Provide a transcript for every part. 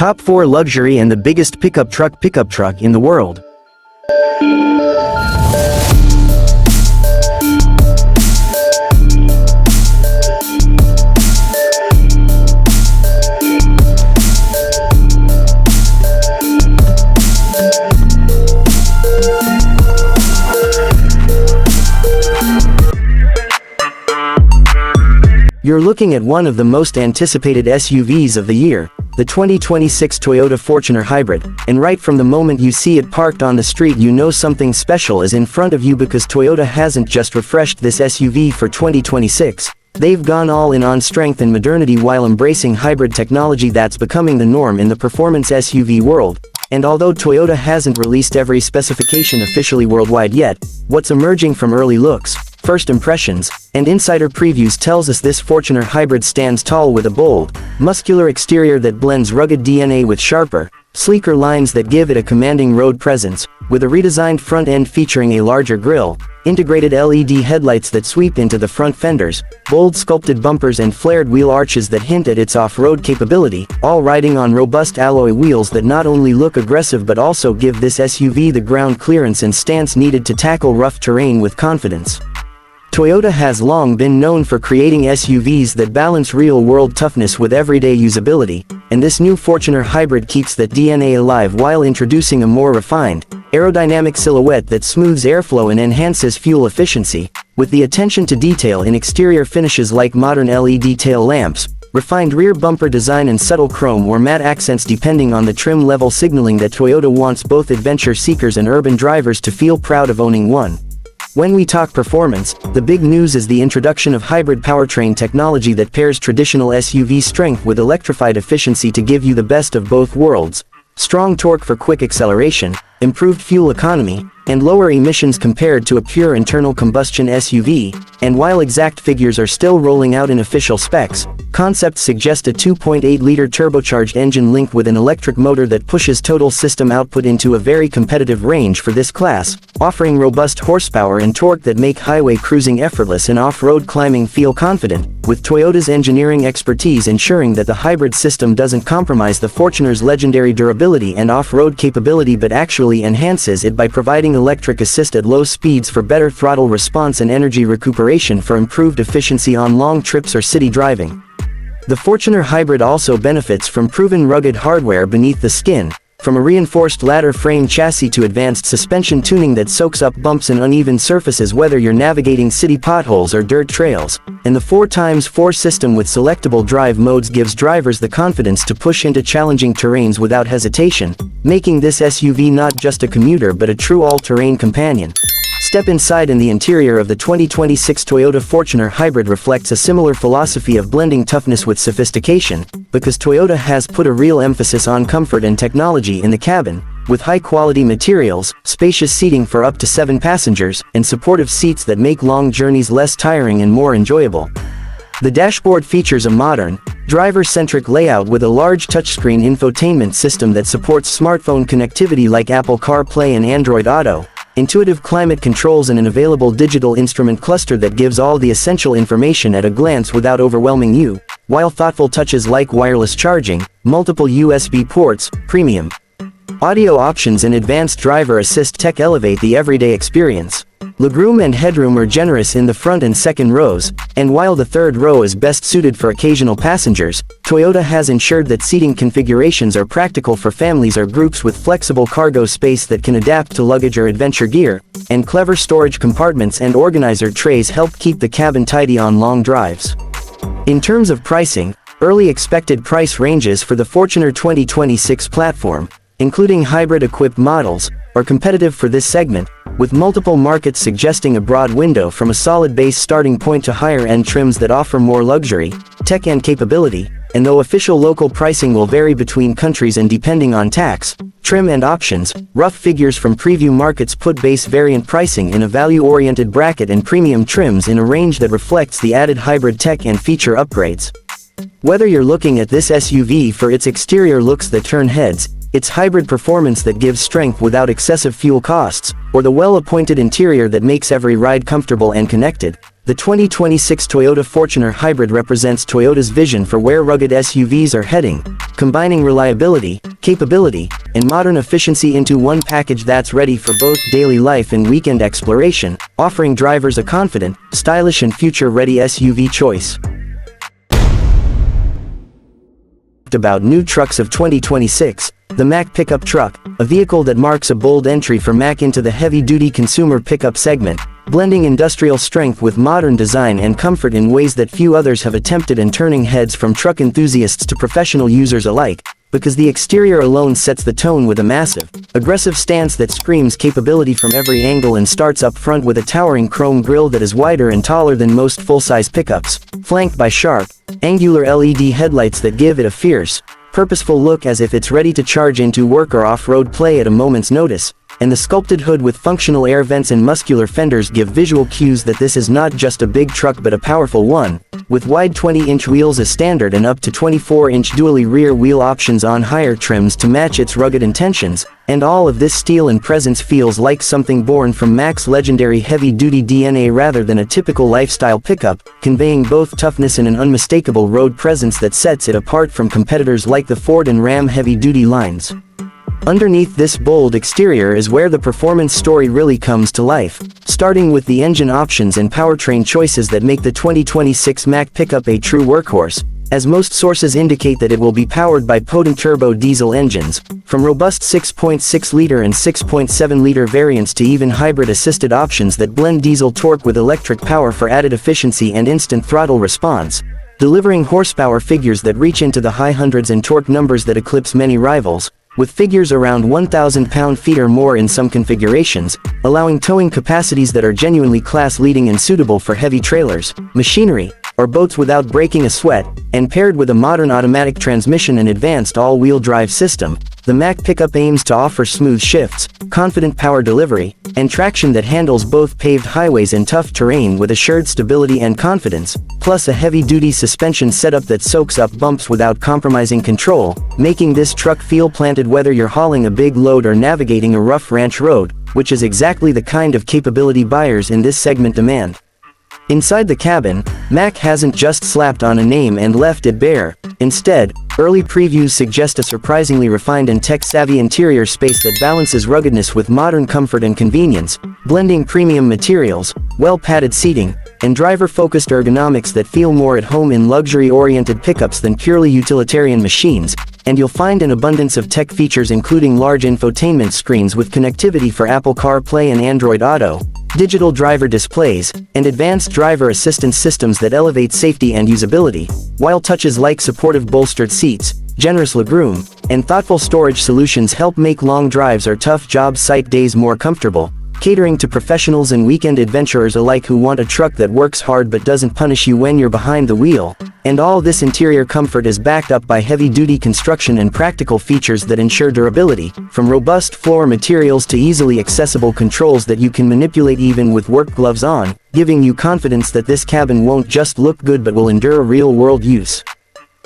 Top 4 luxury and the biggest pickup truck in the world. You're looking at one of the most anticipated SUVs of the year, the 2026 Toyota Fortuner Hybrid, and right from the moment you see it parked on the street you know something special is in front of you, because Toyota hasn't just refreshed this SUV for 2026, they've gone all in on strength and modernity while embracing hybrid technology that's becoming the norm in the performance SUV world. And although Toyota hasn't released every specification officially worldwide yet, what's emerging from early looks, first impressions, and insider previews tells us this Fortuner Hybrid stands tall with a bold, muscular exterior that blends rugged DNA with sharper, sleeker lines that give it a commanding road presence, with a redesigned front end featuring a larger grille, integrated LED headlights that sweep into the front fenders, bold sculpted bumpers and flared wheel arches that hint at its off-road capability, all riding on robust alloy wheels that not only look aggressive but also give this SUV the ground clearance and stance needed to tackle rough terrain with confidence. Toyota has long been known for creating SUVs that balance real-world toughness with everyday usability, and this new Fortuner Hybrid keeps that DNA alive while introducing a more refined, aerodynamic silhouette that smooths airflow and enhances fuel efficiency, with the attention to detail in exterior finishes like modern LED tail lamps, refined rear bumper design and subtle chrome or matte accents depending on the trim level, signaling that Toyota wants both adventure seekers and urban drivers to feel proud of owning one. When we talk performance, the big news is the introduction of hybrid powertrain technology that pairs traditional SUV strength with electrified efficiency to give you the best of both worlds. Strong torque for quick acceleration, improved fuel economy, and lower emissions compared to a pure internal combustion SUV, and while exact figures are still rolling out in official specs, concepts suggest a 2.8-liter turbocharged engine linked with an electric motor that pushes total system output into a very competitive range for this class, offering robust horsepower and torque that make highway cruising effortless and off-road climbing feel confident, with Toyota's engineering expertise ensuring that the hybrid system doesn't compromise the Fortuner's legendary durability and off-road capability but actually enhances it by providing electric assist at low speeds for better throttle response and energy recuperation for improved efficiency on long trips or city driving. The Fortuner Hybrid also benefits from proven rugged hardware beneath the skin, from a reinforced ladder frame chassis to advanced suspension tuning that soaks up bumps and uneven surfaces whether you're navigating city potholes or dirt trails, and the 4x4 system with selectable drive modes gives drivers the confidence to push into challenging terrains without hesitation, making this SUV not just a commuter but a true all-terrain companion. Step inside and the interior of the 2026 Toyota Fortuner Hybrid reflects a similar philosophy of blending toughness with sophistication, because Toyota has put a real emphasis on comfort and technology in the cabin, with high-quality materials, spacious seating for up to 7 passengers, and supportive seats that make long journeys less tiring and more enjoyable. The dashboard features a modern, driver-centric layout with a large touchscreen infotainment system that supports smartphone connectivity like Apple CarPlay and Android Auto, intuitive climate controls and an available digital instrument cluster that gives all the essential information at a glance without overwhelming you, while thoughtful touches like wireless charging, multiple USB ports, premium audio options and advanced driver assist tech elevate the everyday experience. Legroom and headroom are generous in the front and second rows, and while the third row is best suited for occasional passengers, Toyota has ensured that seating configurations are practical for families or groups with flexible cargo space that can adapt to luggage or adventure gear, and clever storage compartments and organizer trays help keep the cabin tidy on long drives. In terms of pricing, early expected price ranges for the Fortuner 2026 platform, including hybrid-equipped models, are competitive for this segment, with multiple markets suggesting a broad window from a solid base starting point to higher-end trims that offer more luxury, tech and capability, and though official local pricing will vary between countries and depending on tax, trim and options, rough figures from preview markets put base variant pricing in a value-oriented bracket and premium trims in a range that reflects the added hybrid tech and feature upgrades. Whether you're looking at this SUV for its exterior looks that turn heads, its hybrid performance that gives strength without excessive fuel costs, or the well-appointed interior that makes every ride comfortable and connected, The 2026 Toyota Fortuner Hybrid represents Toyota's vision for where rugged SUVs are heading, combining reliability, capability, and modern efficiency into one package that's ready for both daily life and weekend exploration, offering drivers a confident, stylish and future-ready SUV choice. About new trucks of 2026, the Mack Pickup Truck, a vehicle that marks a bold entry for Mack into the heavy-duty consumer pickup segment, blending industrial strength with modern design and comfort in ways that few others have attempted, and turning heads from truck enthusiasts to professional users alike, because the exterior alone sets the tone with a massive, aggressive stance that screams capability from every angle and starts up front with a towering chrome grille that is wider and taller than most full-size pickups, flanked by sharp, angular LED headlights that give it a fierce, purposeful look as if it's ready to charge into work or off-road play at a moment's notice, and the sculpted hood with functional air vents and muscular fenders give visual cues that this is not just a big truck but a powerful one, with wide 20-inch wheels as standard and up to 24-inch dually rear wheel options on higher trims to match its rugged intentions, and all of this steel and presence feels like something born from Mack's legendary heavy-duty DNA rather than a typical lifestyle pickup, conveying both toughness and an unmistakable road presence that sets it apart from competitors like the Ford and Ram heavy-duty lines. Underneath this bold exterior is where the performance story really comes to life, starting with the engine options and powertrain choices that make the 2026 Mack Pickup a true workhorse, as most sources indicate that it will be powered by potent turbo diesel engines, from robust 6.6-liter and 6.7-liter variants to even hybrid-assisted options that blend diesel torque with electric power for added efficiency and instant throttle response, delivering horsepower figures that reach into the high hundreds and torque numbers that eclipse many rivals, with figures around 1,000 pound-feet or more in some configurations, allowing towing capacities that are genuinely class-leading and suitable for heavy trailers, machinery, or boats without breaking a sweat, and paired with a modern automatic transmission and advanced all-wheel drive system, the Mack Pickup aims to offer smooth shifts, confident power delivery, and traction that handles both paved highways and tough terrain with assured stability and confidence, plus a heavy-duty suspension setup that soaks up bumps without compromising control, making this truck feel planted whether you're hauling a big load or navigating a rough ranch road, which is exactly the kind of capability buyers in this segment demand. Inside the cabin, Mack hasn't just slapped on a name and left it bare. Instead, early previews suggest a surprisingly refined and tech-savvy interior space that balances ruggedness with modern comfort and convenience, blending premium materials, well-padded seating, and driver-focused ergonomics that feel more at home in luxury-oriented pickups than purely utilitarian machines, and you'll find an abundance of tech features including large infotainment screens with connectivity for Apple CarPlay and Android Auto, digital driver displays, and advanced driver assistance systems that elevate safety and usability, while touches like supportive bolstered seats, generous legroom, and thoughtful storage solutions help make long drives or tough job site days more comfortable, catering to professionals and weekend adventurers alike who want a truck that works hard but doesn't punish you when you're behind the wheel. And all this interior comfort is backed up by heavy-duty construction and practical features that ensure durability, from robust floor materials to easily accessible controls that you can manipulate even with work gloves on, giving you confidence that this cabin won't just look good but will endure real-world use.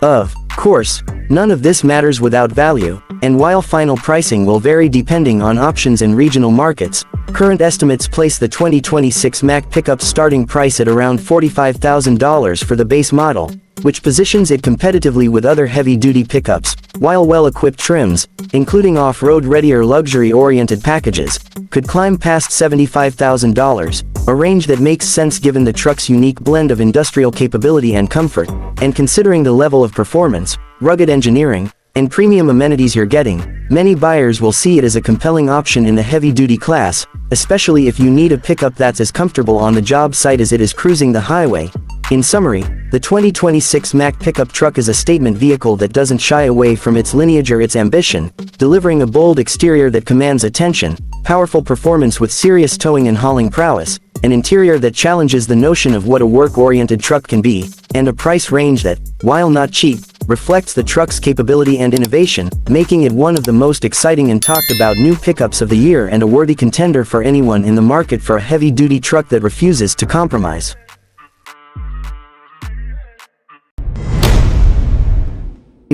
Of course, none of this matters without value, and while final pricing will vary depending on options and regional markets, current estimates place the 2026 Mack Pickup's starting price at around $45,000 for the base model, which positions it competitively with other heavy-duty pickups, while well-equipped trims, including off-road ready or luxury-oriented packages, could climb past $75,000, a range that makes sense given the truck's unique blend of industrial capability and comfort, and considering the level of performance, rugged engineering, and premium amenities you're getting, many buyers will see it as a compelling option in the heavy-duty class, especially if you need a pickup that's as comfortable on the job site as it is cruising the highway. In summary, the 2026 Mack Pickup Truck is a statement vehicle that doesn't shy away from its lineage or its ambition, delivering a bold exterior that commands attention, powerful performance with serious towing and hauling prowess, an interior that challenges the notion of what a work-oriented truck can be, and a price range that, while not cheap, reflects the truck's capability and innovation, making it one of the most exciting and talked about new pickups of the year and a worthy contender for anyone in the market for a heavy-duty truck that refuses to compromise.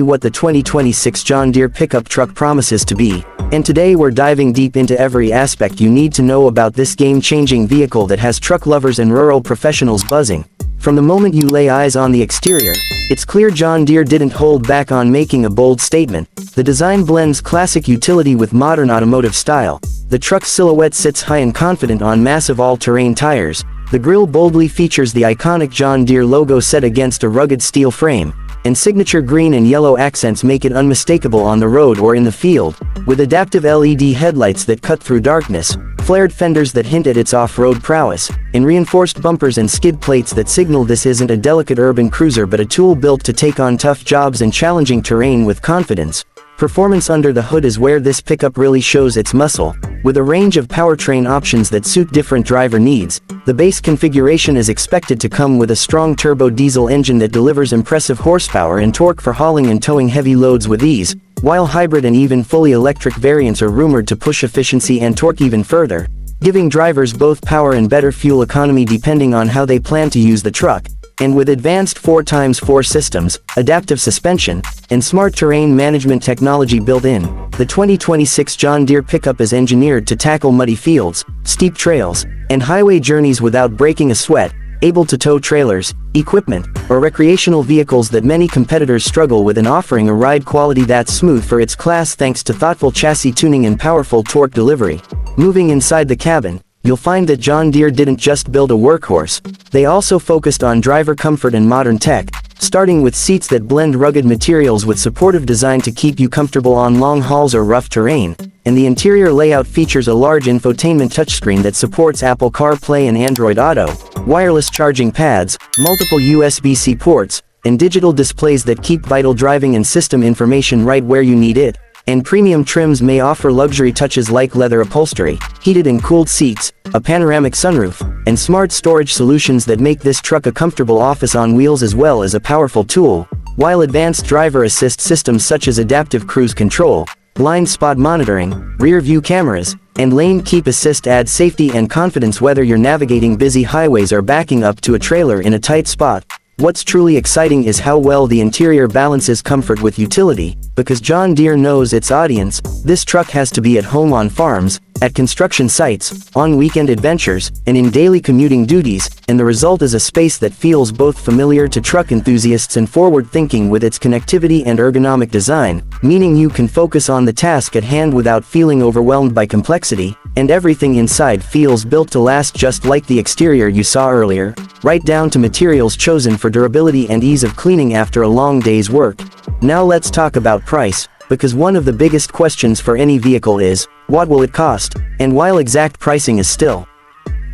what the 2026 John Deere pickup truck promises to be, and today we're diving deep into every aspect you need to know about this game-changing vehicle that has truck lovers and rural professionals buzzing. From the moment you lay eyes on the exterior, it's clear John Deere didn't hold back on making a bold statement. The design blends classic utility with modern automotive style. The truck's silhouette sits high and confident on massive all-terrain tires. The grille boldly features the iconic John Deere logo set against a rugged steel frame, and signature green and yellow accents make it unmistakable on the road or in the field. With adaptive LED headlights that cut through darkness, flared fenders that hint at its off-road prowess, and reinforced bumpers and skid plates that signal this isn't a delicate urban cruiser but a tool built to take on tough jobs and challenging terrain with confidence. Performance under the hood is where this pickup really shows its muscle. With a range of powertrain options that suit different driver needs, the base configuration is expected to come with a strong turbo diesel engine that delivers impressive horsepower and torque for hauling and towing heavy loads with ease, while hybrid and even fully electric variants are rumored to push efficiency and torque even further, giving drivers both power and better fuel economy depending on how they plan to use the truck. And with advanced 4x4 systems, adaptive suspension, and smart terrain management technology built in, the 2026 John Deere pickup is engineered to tackle muddy fields, steep trails, and highway journeys without breaking a sweat, able to tow trailers, equipment, or recreational vehicles that many competitors struggle with, and offering a ride quality that's smooth for its class thanks to thoughtful chassis tuning and powerful torque delivery. Moving inside the cabin, you'll find that John Deere didn't just build a workhorse, they also focused on driver comfort and modern tech, starting with seats that blend rugged materials with supportive design to keep you comfortable on long hauls or rough terrain, and the interior layout features a large infotainment touchscreen that supports Apple CarPlay and Android Auto, wireless charging pads, multiple USB-C ports, and digital displays that keep vital driving and system information right where you need it. And premium trims may offer luxury touches like leather upholstery, heated and cooled seats, a panoramic sunroof, and smart storage solutions that make this truck a comfortable office on wheels as well as a powerful tool, while advanced driver assist systems such as adaptive cruise control, blind spot monitoring, rear view cameras, and lane keep assist add safety and confidence whether you're navigating busy highways or backing up to a trailer in a tight spot. What's truly exciting is how well the interior balances comfort with utility, because John Deere knows its audience. This truck has to be at home on farms, at construction sites, on weekend adventures, and in daily commuting duties, and the result is a space that feels both familiar to truck enthusiasts and forward-thinking with its connectivity and ergonomic design, meaning you can focus on the task at hand without feeling overwhelmed by complexity, and everything inside feels built to last, just like the exterior you saw earlier, right down to materials chosen for durability and ease of cleaning after a long day's work. Now let's talk about price, because one of the biggest questions for any vehicle is, what will it cost? And while exact pricing is still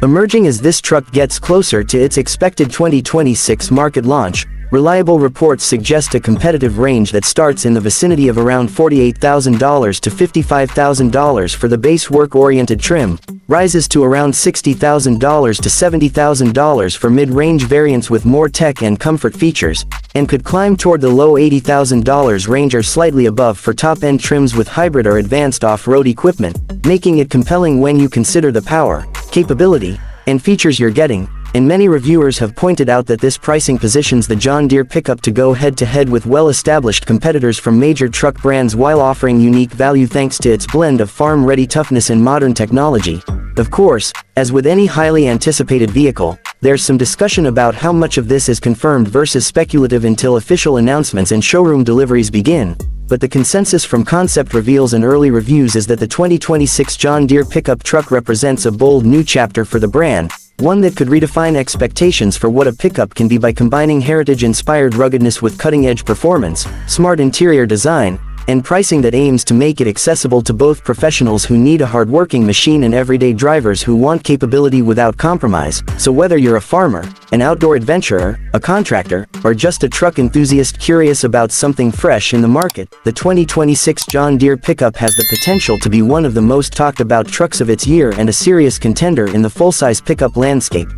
emerging as this truck gets closer to its expected 2026 market launch, reliable reports suggest a competitive range that starts in the vicinity of around $48,000 to $55,000 for the base work-oriented trim, rises to around $60,000 to $70,000 for mid-range variants with more tech and comfort features, and could climb toward the low $80,000 range or slightly above for top-end trims with hybrid or advanced off-road equipment, making it compelling when you consider the power, capability, and features you're getting. And many reviewers have pointed out that this pricing positions the John Deere pickup to go head-to-head with well-established competitors from major truck brands while offering unique value thanks to its blend of farm-ready toughness and modern technology. Of course, as with any highly anticipated vehicle, there's some discussion about how much of this is confirmed versus speculative until official announcements and showroom deliveries begin. But the consensus from concept reveals and early reviews is that the 2026 John Deere pickup truck represents a bold new chapter for the brand, one that could redefine expectations for what a pickup can be by combining heritage-inspired ruggedness with cutting-edge performance, smart interior design, and pricing that aims to make it accessible to both professionals who need a hard-working machine and everyday drivers who want capability without compromise. So whether you're a farmer, an outdoor adventurer, a contractor, or just a truck enthusiast curious about something fresh in the market, the 2026 John Deere pickup has the potential to be one of the most talked about trucks of its year and a serious contender in the full-size pickup landscape.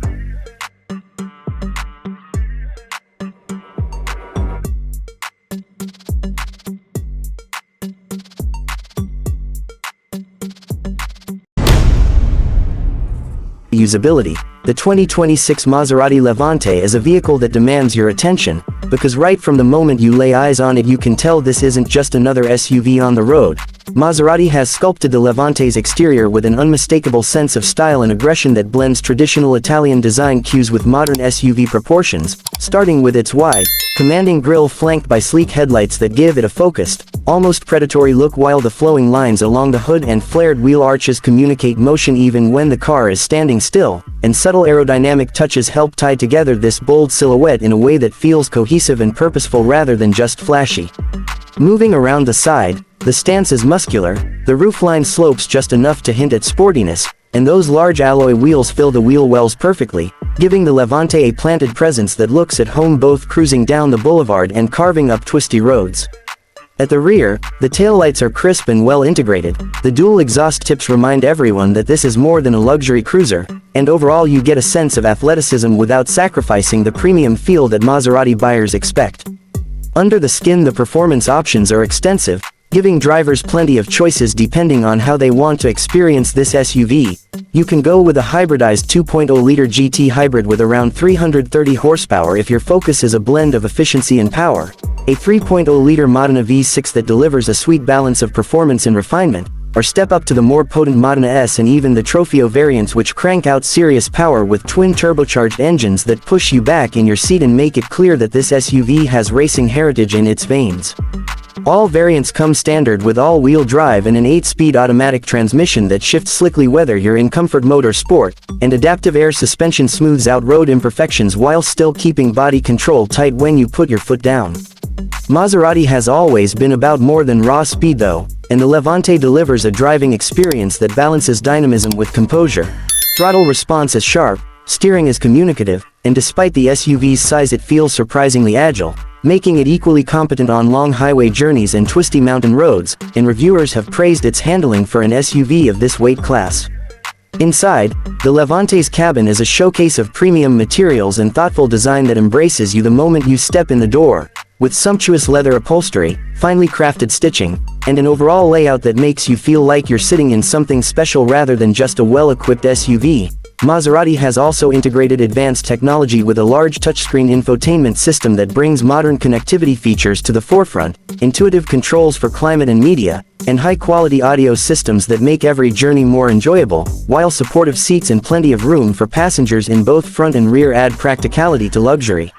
usability, the 2026 Maserati Levante is a vehicle that demands your attention, because right from the moment you lay eyes on it you can tell this isn't just another SUV on the road. Maserati has sculpted the Levante's exterior with an unmistakable sense of style and aggression that blends traditional Italian design cues with modern SUV proportions, starting with its wide, commanding grille flanked by sleek headlights that give it a focused, almost predatory look, while the flowing lines along the hood and flared wheel arches communicate motion even when the car is standing still, and subtle aerodynamic touches help tie together this bold silhouette in a way that feels cohesive and purposeful rather than just flashy. Moving around the side, the stance is muscular, the roofline slopes just enough to hint at sportiness, and those large alloy wheels fill the wheel wells perfectly, giving the Levante a planted presence that looks at home both cruising down the boulevard and carving up twisty roads. At the rear, the taillights are crisp and well integrated, the dual exhaust tips remind everyone that this is more than a luxury cruiser, and overall you get a sense of athleticism without sacrificing the premium feel that Maserati buyers expect. Under the skin, the performance options are extensive, giving drivers plenty of choices depending on how they want to experience this SUV. You can go with a hybridized 2.0-liter GT hybrid with around 330 horsepower if your focus is a blend of efficiency and power, a 3.0-liter Modena V6 that delivers a sweet balance of performance and refinement, or step up to the more potent Modena S and even the Trofeo variants, which crank out serious power with twin turbocharged engines that push you back in your seat and make it clear that this SUV has racing heritage in its veins. All variants come standard with all-wheel drive and an 8-speed automatic transmission that shifts slickly whether you're in comfort mode or sport, and adaptive air suspension smooths out road imperfections while still keeping body control tight when you put your foot down. Maserati has always been about more than raw speed though, and the Levante delivers a driving experience that balances dynamism with composure. Throttle response is sharp, steering is communicative, and despite the SUV's size it feels surprisingly agile, making it equally competent on long highway journeys and twisty mountain roads, and reviewers have praised its handling for an SUV of this weight class. Inside, the Levante's cabin is a showcase of premium materials and thoughtful design that embraces you the moment you step in the door, with sumptuous leather upholstery, finely crafted stitching, and an overall layout that makes you feel like you're sitting in something special rather than just a well-equipped SUV. Maserati has also integrated advanced technology with a large touchscreen infotainment system that brings modern connectivity features to the forefront, intuitive controls for climate and media, and high-quality audio systems that make every journey more enjoyable, while supportive seats and plenty of room for passengers in both front and rear add practicality to luxury.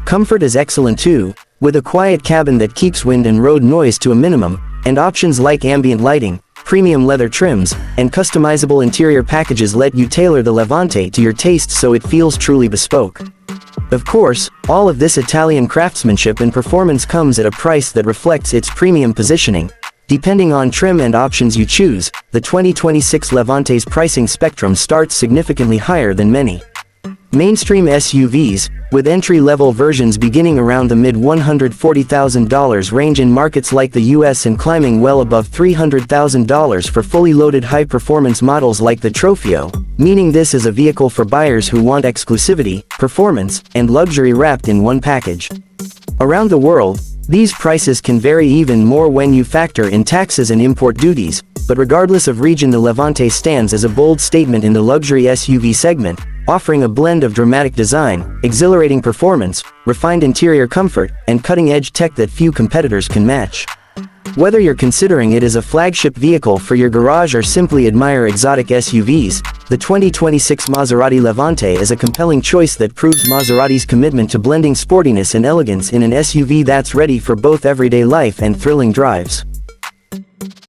Comfort is excellent too, with a quiet cabin that keeps wind and road noise to a minimum, and options like ambient lighting, premium leather trims, and customizable interior packages let you tailor the Levante to your taste so it feels truly bespoke. Of course, all of this Italian craftsmanship and performance comes at a price that reflects its premium positioning. Depending on trim and options you choose, the 2026 Levante's pricing spectrum starts significantly higher than many mainstream SUVs, with entry-level versions beginning around the mid-$140,000 range in markets like the US and climbing well above $300,000 for fully loaded high-performance models like the Trofeo, meaning this is a vehicle for buyers who want exclusivity, performance, and luxury wrapped in one package. Around the world, these prices can vary even more when you factor in taxes and import duties, but regardless of region, the Levante stands as a bold statement in the luxury SUV segment, offering a blend of dramatic design, exhilarating performance, refined interior comfort, and cutting-edge tech that few competitors can match. Whether you're considering it as a flagship vehicle for your garage or simply admire exotic SUVs, the 2026 Maserati Levante is a compelling choice that proves Maserati's commitment to blending sportiness and elegance in an SUV that's ready for both everyday life and thrilling drives.